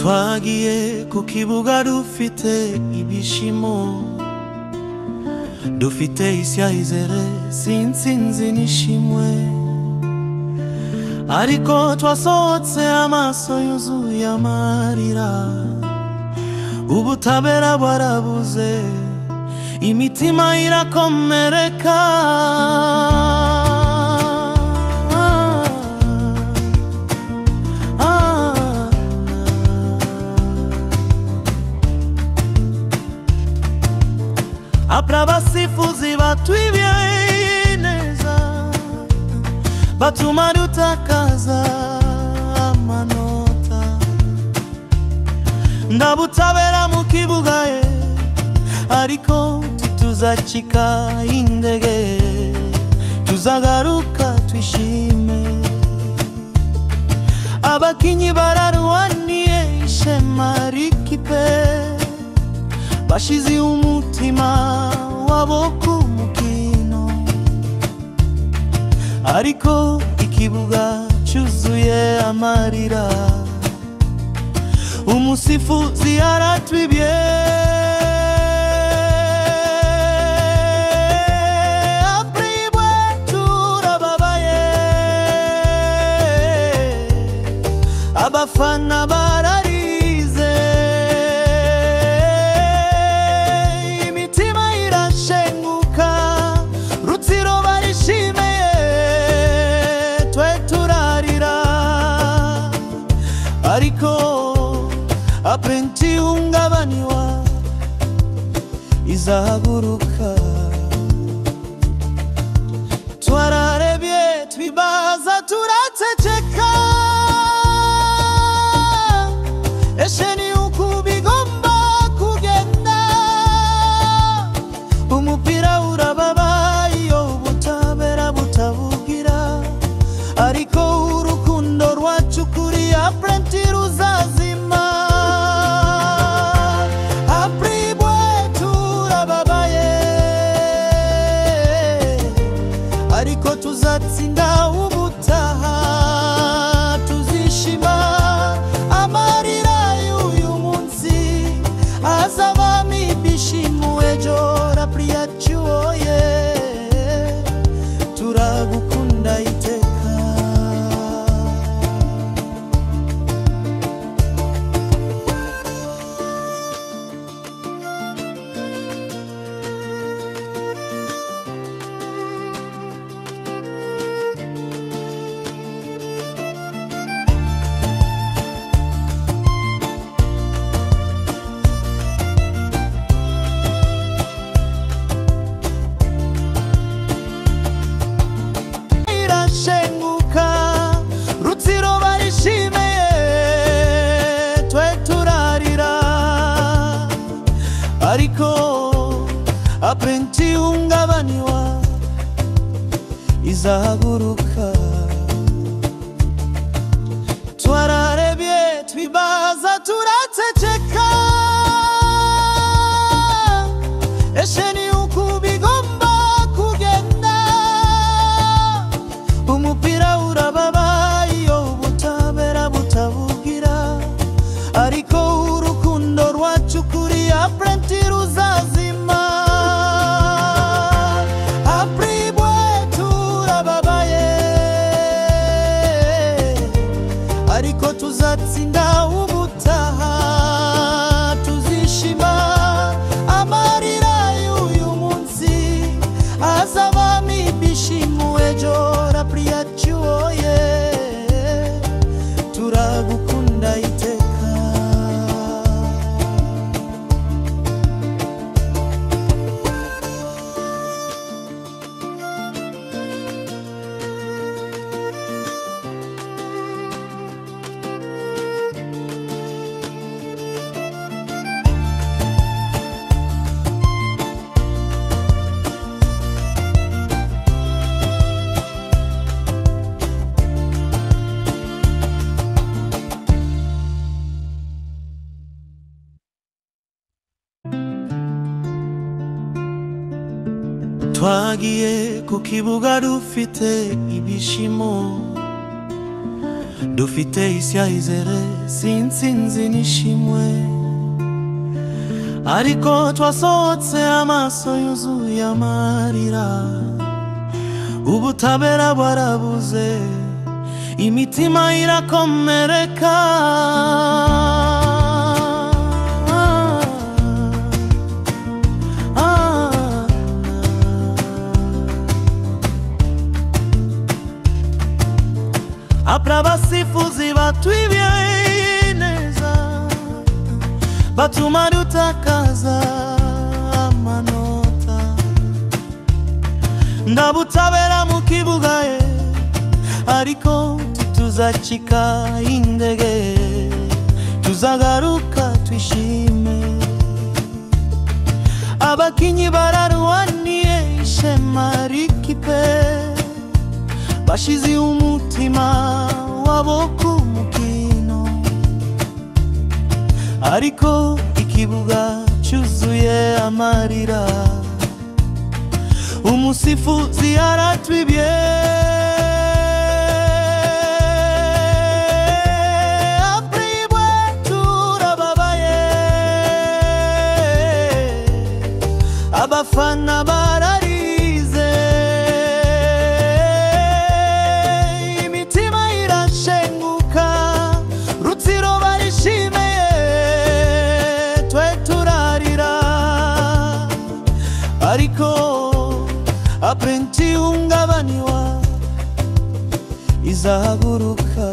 Twagiye ku kibuga dufite ibishimo, dufite isyahizere sinzi nishimwe, ariko twasohotse amaso yuzuye amarira. Ubutabera bwarabuze, imitima irakomereka. Abasifuzi batwibye neza, batuma dutakaza amanota. Ndabutabera mu kibuga ariko tuzacika indege, tuzagaruka twishime. Abakinyi bararwaniye ishema ry'ikipe, bashize umutima wabo ku mukino, ariko ikibuga cyuzuye amarira. Umusifuzi aratwibye, apribwe turababaye. Abafana bararize, imitima irashenguka. Rutsiro barishimeye, twe turarira. Ariko apenti ungabaniwa izahaguruka. Twararebye twibaza turaceceka, ese ni uku bigomba kugenda? Umupira urababaye iyo ubutabera butabugira, ariko urukundo rwacu kuri apenti ruzazima. Ariko tuzatsinda ubutaha, tuzishima. Amarira y'uyu munsi azabamo ibyishimo ejo. Rapri yacu oye, turagukunda iteka. Rutsiro barishimeye, twe turarira. Ariko apenti ungabaniwa izahaguruka. Twararebye twibaza turaceceka, ese ni uku bigomba kugenda? Umupira urababaye iyo ubutabera butabugira, ariko urukundo rwacu kuri apenti ruzazima. Apribwe turababaye, ariko tuzatsinda ubutaha, tuzishima. Amarira y'uyu munsi azabamo ibyishimo ejo. Rapri yacu oye, turagukunda iteka. Twagiye ku kibuga dufite ibishimo, dufite isya izere sinsinzi nishimwe, ariko twasohotse amaso yuzuye amarira, ubutabera bwarabuze, imitima irakomereka. Apra abasifuzi batwibye neza, batuma dutakaza amanota, nda butabera mu kibuga ariko tuzacika indege, tuzagaruka twishime. Abakinyi bararwaniye ishema ry'ikipe, bashize umutima wabo ku mukino, ariko ikibuga cyuzuye amarira, umusifuzi aratwibye. Apribwe turababaye, abafana bararize, imitima irashenguka, Rutsiro barishimeye, twe turarira, ariko apre ntihungabaniwa, izahaguruka